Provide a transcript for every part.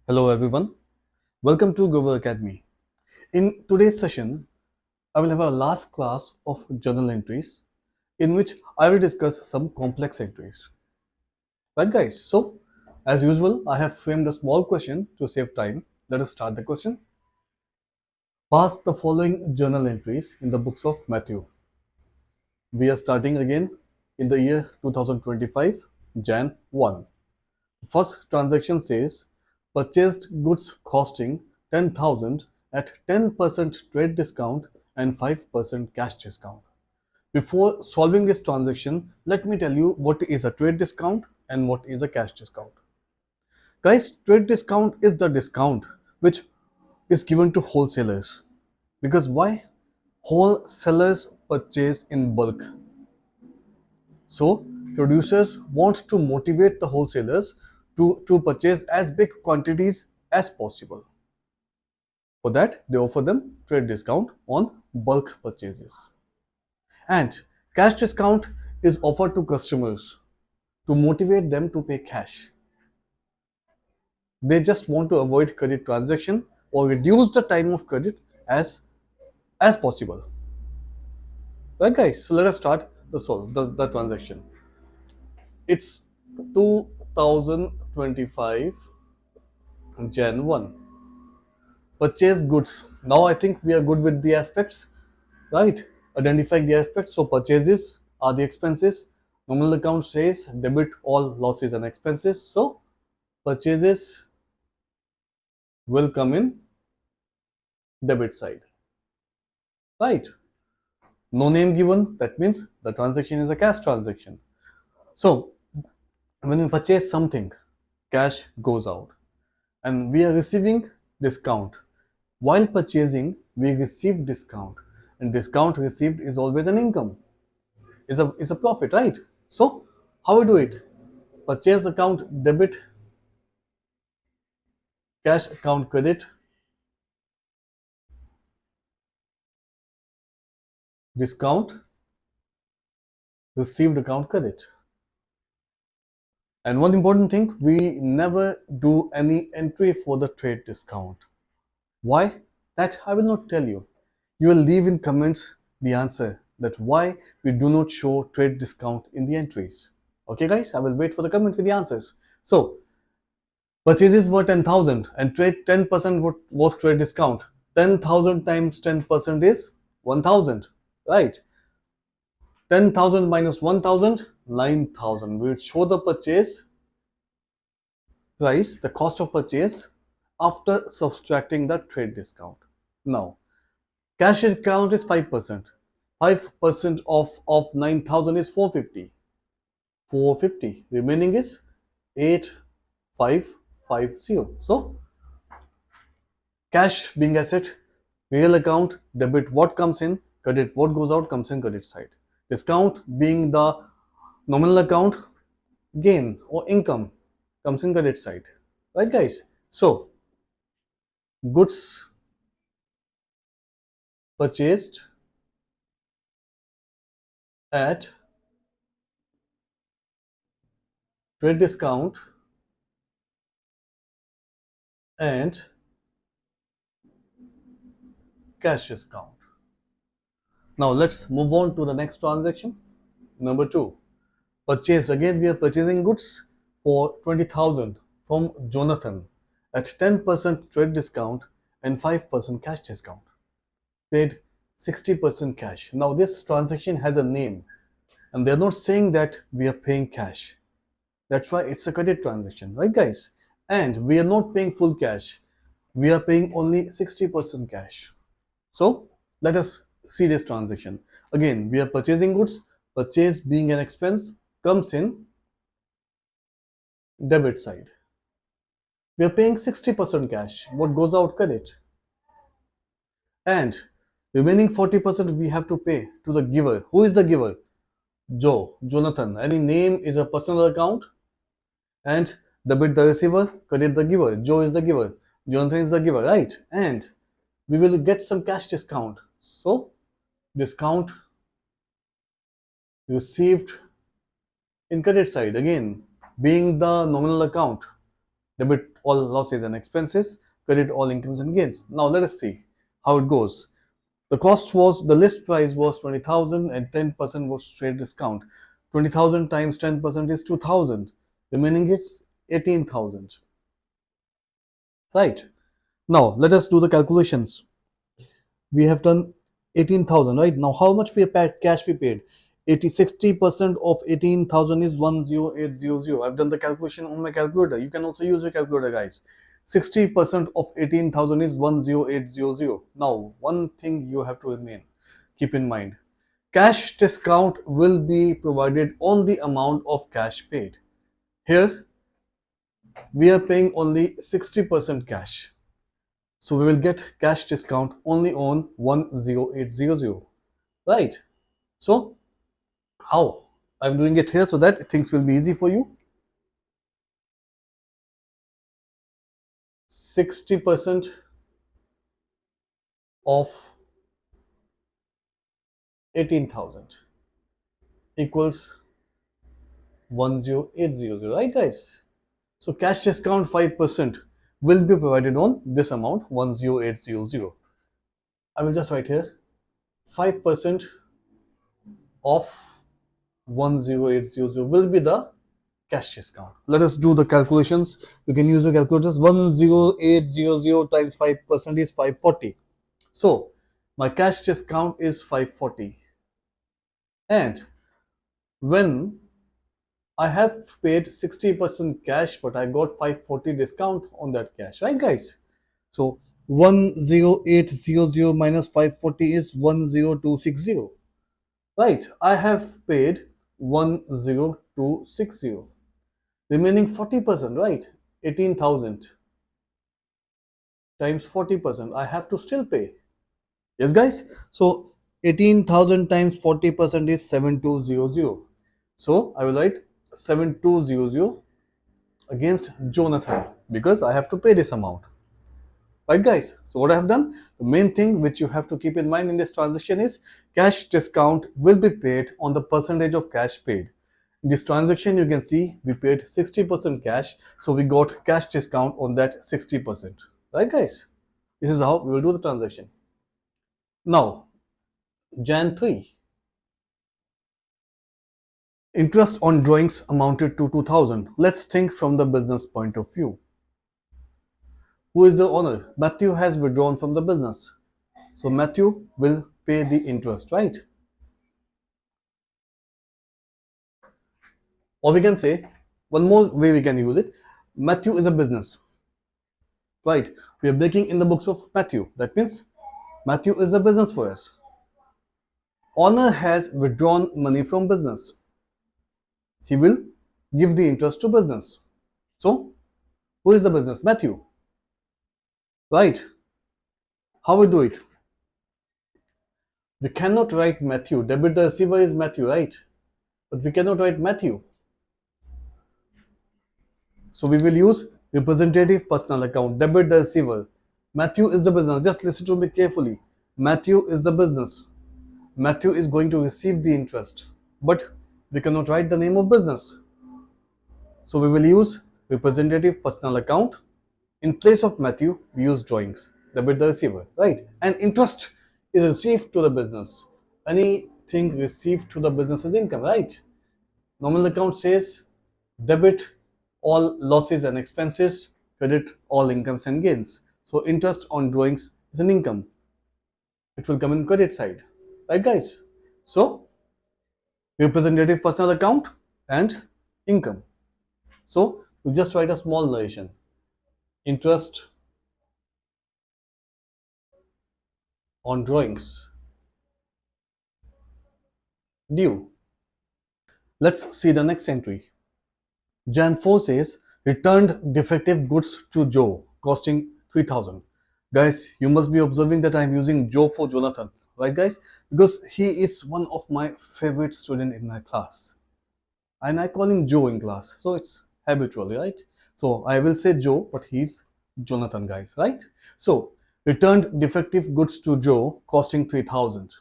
Hello everyone, welcome to Gover Academy. In today's session, I will have a last class of journal entries in which I will discuss some complex entries. Right guys, so as usual, I have framed a small question to save time. Let us start the question. Pass the following journal entries in the books of Matthew. We are starting again in the year 2025, Jan 1. First transaction says purchased goods costing 10,000 at 10% trade discount and 5% cash discount. Before solving this transaction, let me tell you what is a trade discount and what is a cash discount. Guys, trade discount is the discount which is given to wholesalers. Because why? Wholesalers purchase in bulk. So producers want to motivate the wholesalers to purchase as big quantities as possible. For that, they offer them trade discount on bulk purchases. And cash discount is offered to customers to motivate them to pay cash. They just want to avoid credit transaction or reduce the time of credit as possible. Right guys, so let us start the transaction. It's 2025 Jan 1. Purchase goods. Now I think we are good with the aspects, right? Identifying the aspects. So purchases are the expenses. Nominal account says debit all losses and expenses. So purchases will come in debit side, right? No name given. That means the transaction is a cash transaction. So when we purchase something, cash goes out, and we are receiving discount. While purchasing, we receive discount, and discount received is always an income, is a profit, right? So how we do it? Purchase account debit, cash account credit, discount, received account credit. And one important thing, we never do any entry for the trade discount. Why? That I will not tell you. You will leave in comments the answer that why we do not show trade discount in the entries. Okay guys, I will wait for the comment with the answers. So purchases were 10,000 and trade 10% was trade discount. 10,000 times 10% is 1,000, right? 10,000 minus 1,000, 9,000. We will show the purchase price, the cost of purchase after subtracting the trade discount. Now, cash discount is 5%. 5% of 9,000 is 450. 450. Remaining is 8,550. So, cash being asset, real account, debit what comes in, credit what goes out comes in credit side. Discount being the nominal account, gain or income comes in credit side. Right guys? So, goods purchased at trade discount and cash discount. Now let's move on to the next transaction. Number 2. Purchase. Again we are purchasing goods for 20,000 from Jonathan at 10% trade discount and 5% cash discount. Paid 60% cash. Now this transaction has a name and they're not saying that we are paying cash. That's why it's a credit transaction, right guys? And we are not paying full cash. We are paying only 60% cash. So let us see this transaction. Again, we are purchasing goods. Purchase being an expense comes in debit side. We are paying 60% cash. What goes out credit. And remaining 40% we have to pay to the giver. Who is the giver? Joe, Jonathan. Any name is a personal account. And debit the receiver, credit the giver. Joe is the giver. Jonathan is the giver, right? And we will get some cash discount. So discount received in credit side, again being the nominal account, debit all losses and expenses, credit all incomes and gains. Now let us see how it goes. The cost was, the list price was 20,000 and 10% was trade discount. 20,000 times 10% is 2,000. Remaining is 18,000. Right. Now let us do the calculations. We have done 18,000, right? Now how much we paid, cash we paid? 60% of 18,000 is 10800. I've done the calculation on my calculator. You can also use your calculator, guys. 60% of 18,000 is 10800. Now, one thing you have to keep in mind. Cash discount will be provided on the amount of cash paid. Here, we are paying only 60% cash. So we will get cash discount only on 10800. Right? So, how? I'm doing it here so that things will be easy for you. 60% of 18,000 equals 10800, right guys? So cash discount 5% will be provided on this amount 10800. I will just write here 5% of 10800 will be the cash discount. Let us do the calculations. You can use your calculators. 10800 times 5% is 540. So my cash discount is 540. And when I have paid 60% cash, but I got 540 discount on that cash, right guys? So 10800 minus 540 is 10260. Right, I have paid 10260. Remaining 40%, right? 18,000 times 40%, I have to still pay. Yes, guys? So 18,000 times 40% is 7200. So I will write 7200 against Jonathan because I have to pay this amount. Right, guys? So what I have done, the main thing which you have to keep in mind in this transaction is cash discount will be paid on the percentage of cash paid. In this transaction, you can see we paid 60% cash, so we got cash discount on that 60%. Right, guys? This is how we will do the transaction. Now, Jan 3. Interest on drawings amounted to 2,000. Let's think from the business point of view. Who is the owner? Matthew has withdrawn from the business. So Matthew will pay the interest, right? Or we can say, one more way we can use it, Matthew is a business, right? We are breaking in the books of Matthew. That means Matthew is the business for us. Owner has withdrawn money from business. He will give the interest to business. So, who is the business? Matthew. Right? How we do it? We cannot write Matthew. Debit the receiver is Matthew, right? But we cannot write Matthew. So we will use representative personal account. Debit the receiver. Matthew is the business. Just listen to me carefully. Matthew is the business. Matthew is going to receive the interest. But we cannot write the name of business. So we will use representative personal account. In place of Matthew, we use drawings. Debit the receiver, right? And interest is received to the business. Anything received to the business is income, right? Nominal account says debit all losses and expenses, credit all incomes and gains. So interest on drawings is an income. It will come in credit side, right guys? So representative personal account and income. So we just write a small narration. Interest on drawings due. Let's see the next entry. Jan 4 says returned defective goods to Joe costing 3,000. Guys, you must be observing that I'm using Joe for Jonathan, right guys? Because he is one of my favorite student in my class. And I call him Joe in class. So it's habitually, right? So I will say Joe, but he's Jonathan, guys, right? So returned defective goods to Joe costing 3,000.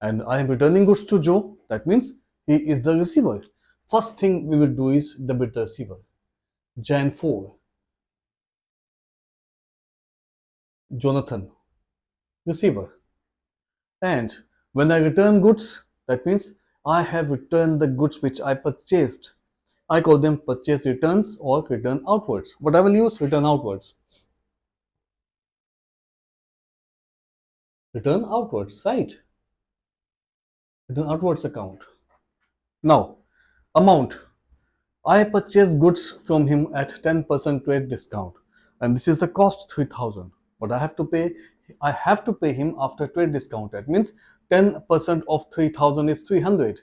And I am returning goods to Joe. That means he is the receiver. First thing we will do is debit the receiver. Jan 4. Jonathan, receiver. And when I return goods, that means I have returned the goods which I purchased. I call them purchase returns or return outwards, but I will use return outwards. Return outwards, right? Return outwards account. Now, amount. I purchase goods from him at 10% trade discount, and this is the cost 3000. But I have to pay him after trade discount. That means 10% of 3000 is 300.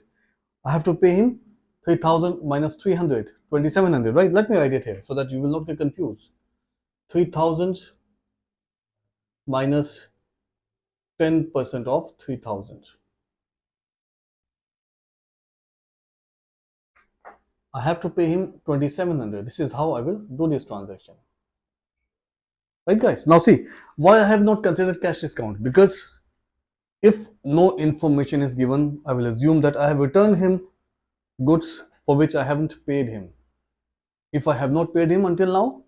I have to pay him 3000 minus 300, 2700, right? Let me write it here so that you will not get confused. 3000 minus 10% of 3000. I have to pay him 2700. This is how I will do this transaction. Right, guys? Now, see why I have not considered cash discount, because if no information is given, I will assume that I have returned him goods for which I haven't paid him. If I have not paid him until now,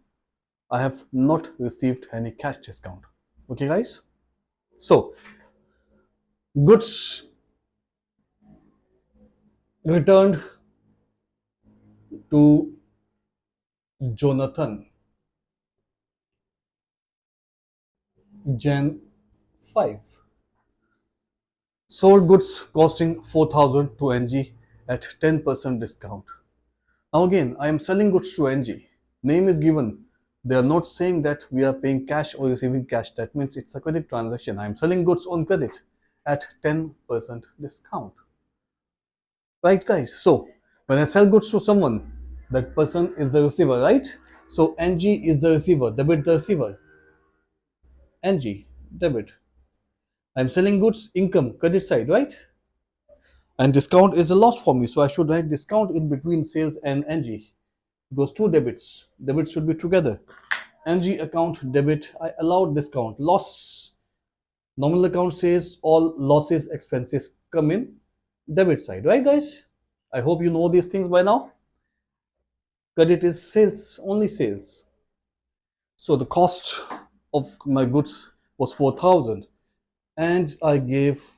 I have not received any cash discount. Okay, guys? So, goods returned to Jonathan, Jan 5. Sold goods costing 4000 to NG at 10% discount. Now again, I am selling goods to NG. Name is given. They are not saying that we are paying cash or receiving cash. That means it's a credit transaction. I am selling goods on credit at 10% discount. Right, guys? So when I sell goods to someone, that person is the receiver, right? So NG is the receiver. Debit the receiver. NG, debit. I'm selling goods, income, credit side, right? And discount is a loss for me, so I should write discount in between sales and NG. Because two debits. Debits should be together. NG account debit, I allowed discount. Loss. Nominal account says all losses, expenses come in debit side, right, guys? I hope you know these things by now. Credit is sales, only sales. So the cost of my goods was 4000 and I gave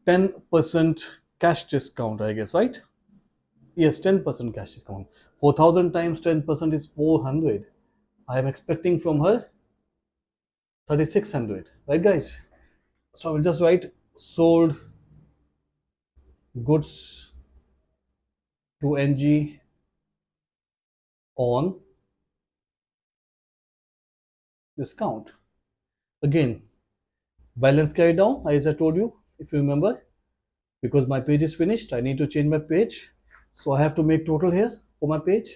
10% cash discount, I guess, right? Yes, 10% cash discount. 4000 times 10% is 400. I am expecting from her 3600, right, guys? So I will just write sold goods to NG on discount. Again, balance carried down, as I told you, if you remember, because my page is finished, I need to change my page. So I have to make total here for my page.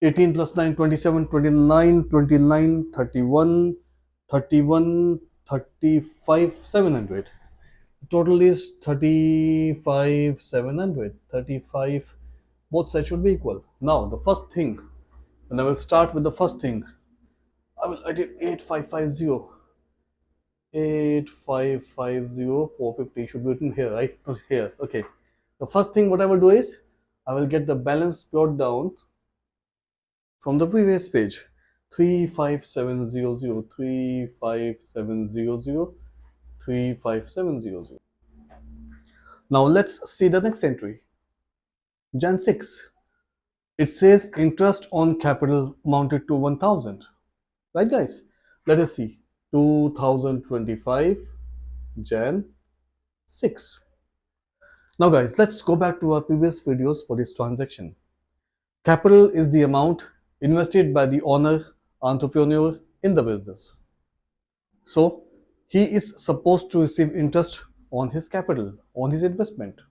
18 plus 9, 27, 29, 29, 31, 31, 35, 700. Total is 35, 700. 35, both sides should be equal. Now, the first thing, and I will start with the first thing. I will edit 8550. 8550, 450 should be written here, right? Not here. Okay. The first thing what I will do is, I will get the balance brought down from the previous page. 35700, 35700, 35700. Now let's see the next entry. Jan 6. It says interest on capital amounted to 1000. Right, guys? Let us see. 2025 Jan 6. Now, guys, let's go back to our previous videos for this transaction. Capital is the amount invested by the owner, entrepreneur in the business. So, he is supposed to receive interest on his capital, on his investment.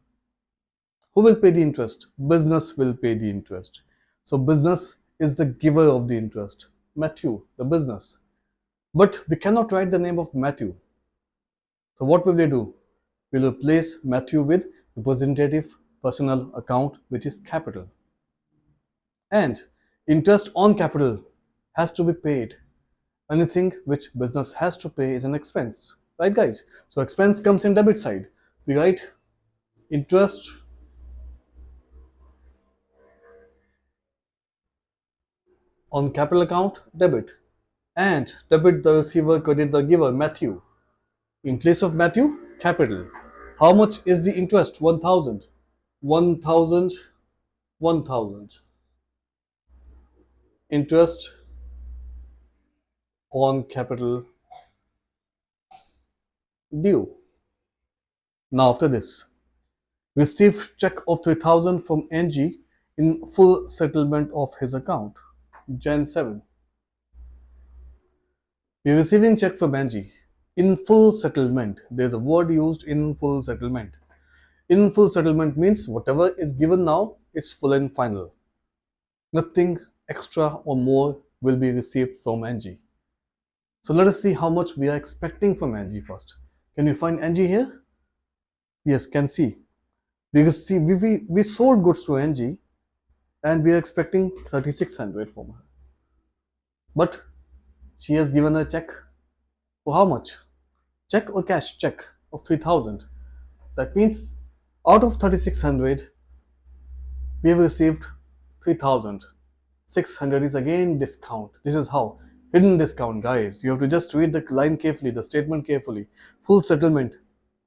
Who will pay the interest? Business will pay the interest. So, business is the giver of the interest. Matthew, the business. But we cannot write the name of Matthew. So, what will we do? We will replace Matthew with representative personal account, which is capital. And interest on capital has to be paid. Anything which business has to pay is an expense, right, guys? So expense comes in debit side. We write interest on capital account, debit, and debit the receiver, credit the giver, Matthew. In place of Matthew, capital. How much is the interest? 1000. 1000, 1000. Interest on capital due. Now after this, received check of 3000 from NG in full settlement of his account. Jan 7. We're receiving check from NG in full settlement. There's a word used, in full settlement. In full settlement means whatever is given now is full and final. Nothing extra or more will be received from NG. So let us see how much we are expecting from NG first. Can you find NG here? Yes, can see. We sold goods to NG and we are expecting 3600 from her. But she has given a check for how much? Check or cash? Check of 3000. That means out of 3600, we have received 3000. 600 is again discount. This is how. Hidden discount, guys. You have to just read the line carefully, the statement carefully. Full settlement.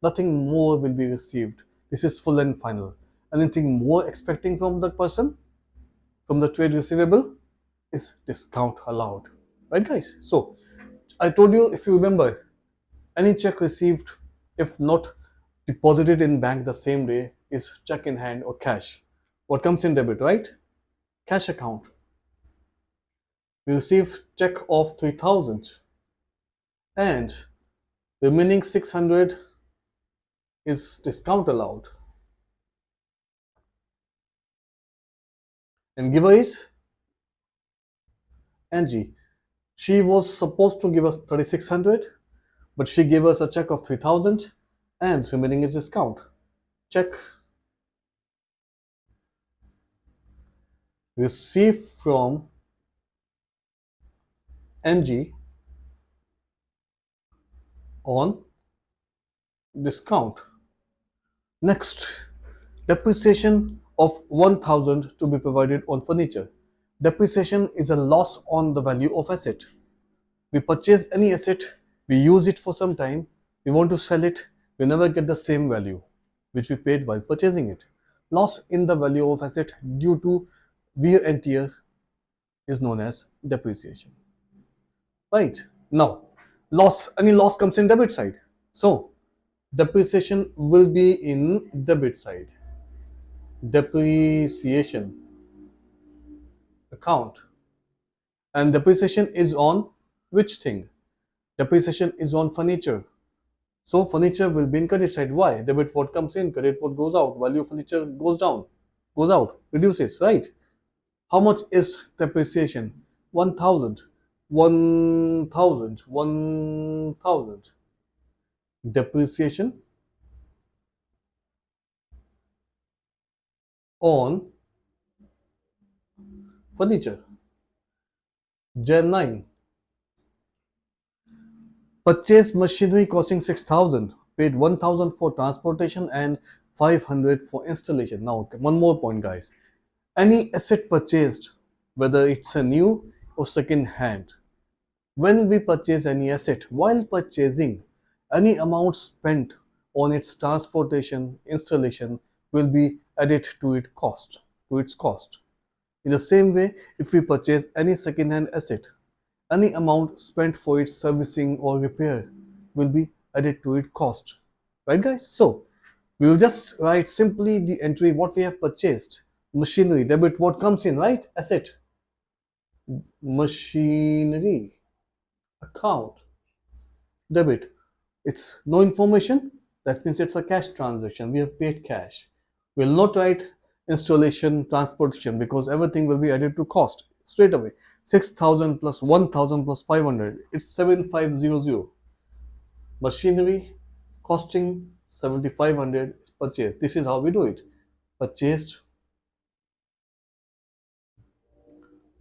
Nothing more will be received. This is full and final. Anything more expecting from the person, from the trade receivable, is discount allowed. Right, guys? So, I told you, if you remember, any check received, if not deposited in bank the same day, is check in hand or cash. What comes in debit, right? Cash account. We received check of 3000 and remaining 600 is discount allowed. And giver is NG. She was supposed to give us 3600, but she gave us a check of 3000 and remaining is discount. Check received from NG on discount. Next, depreciation of 1000 to be provided on furniture. Depreciation is a loss on the value of asset. We purchase any asset, we use it for some time, we want to sell it, we never get the same value which we paid while purchasing it. Loss in the value of asset due to wear and tear is known as depreciation. Right? Now, any loss comes in debit side. So, depreciation will be in debit side. Depreciation account. And depreciation is on which thing? Depreciation is on furniture. So furniture will be in credit side. Why? Debit what comes in, credit what goes out. Value of furniture goes down, goes out, reduces, right? How much is depreciation? 1000. 1000. 1000. Depreciation on furniture. Gen 9. Purchase machinery costing 6000, paid 1000 for transportation and 500 for installation. Now, one more point, guys. Any asset purchased, whether it's a new or second hand, when we purchase any asset, while purchasing, any amount spent on its transportation, installation will be added to its cost. In the same way, if we purchase any second-hand asset, any amount spent for its servicing or repair will be added to its cost. Right, guys? So, we will just write simply the entry what we have purchased. Machinery, debit what comes in, right? Asset. Machinery. Account. Debit. It's no information. That means it's a cash transaction. We have paid cash. We'll not write installation, transportation because everything will be added to cost straight away. 6000 plus 1000 plus 500, it's 7500. Machinery costing 7500 is purchased. This is how we do it. Purchased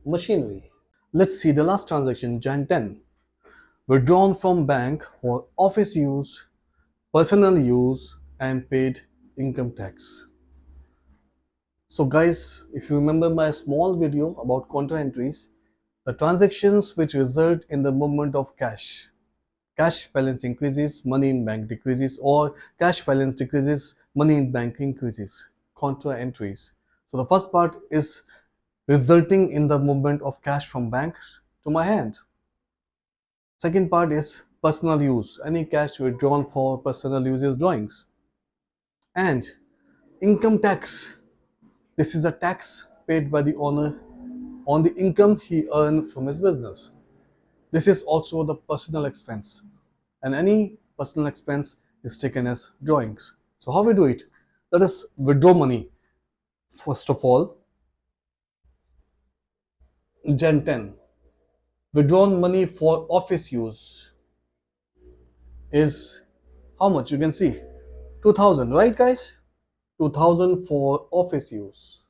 machinery. Let's see the last transaction, Jan 10. Withdrawn from bank for office use, personal use and paid income tax. So guys, if you remember my small video about contra entries, The transactions which result in the movement of cash. Cash balance increases, money in bank decreases, or cash balance decreases, money in bank increases. Contra entries. So the first part is resulting in the movement of cash from bank to my hand. Second part is personal use. Any cash withdrawn for personal use is drawings. And income tax. This is a tax paid by the owner on the income he earned from his business. This is also the personal expense. And any personal expense is taken as drawings. So how we do it? Let us withdraw money. First of all, Gen 10. Withdrawn money for office use is how much? You can see 2000, right guys? 2000 for office use.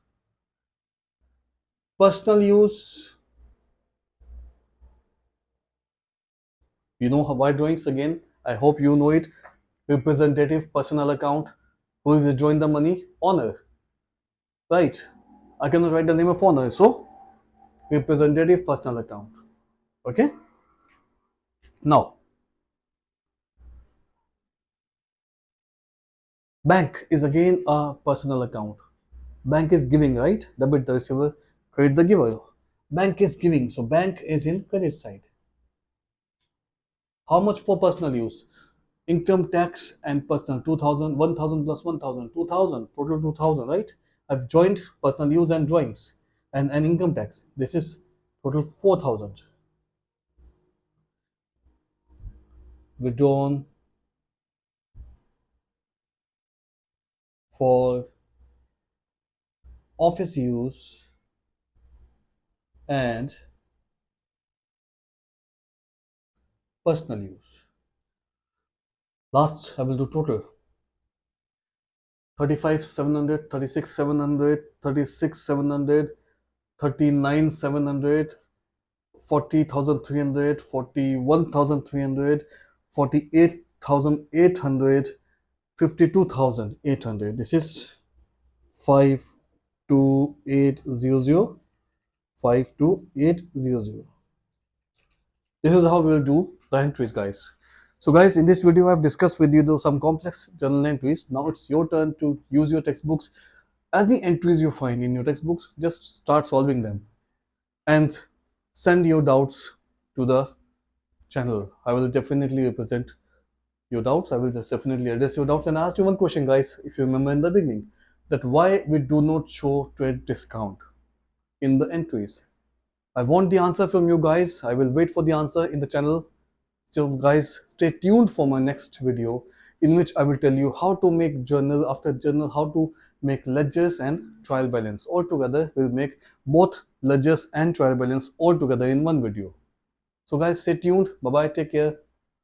Personal use, you know why drawings again? I hope you know it. Representative personal account. Who is withdrawing the money? Owner. Right. I cannot write the name of owner. So, representative personal account. Okay. Now, bank is again a personal account. Bank is giving, right? Debit the receiver, credit the giver. Bank is giving. So, bank is in credit side. How much for personal use? Income tax and personal 2000, 1000 plus 1000, 2000, total 2000, right? I've joined personal use and drawings and income tax. This is total 4000. Withdrawn for office use and personal use. Last, I will do total 35 700, 36 700, 36 700, 39 700, 40,300, 41,300, 48,800, 52,800. This is 52800, 52800. This is how we will do the entries, guys. So guys, in this video I've discussed with you some complex journal entries. Now it's your turn to use your textbooks. As the entries you find in your textbooks, just start solving them and send your doubts to the channel. I will definitely represent your doubts. I will just definitely address your doubts and ask you one question, guys, if you remember in the beginning, that why we do not show trade discount in the entries. I want the answer from you guys. I will wait for the answer in the channel. So guys, stay tuned for my next video in which I will tell you how to make journal after journal, how to make ledgers and trial balance. All together, we'll make both ledgers and trial balance all together in one video. So guys, stay tuned. Bye bye. Take care.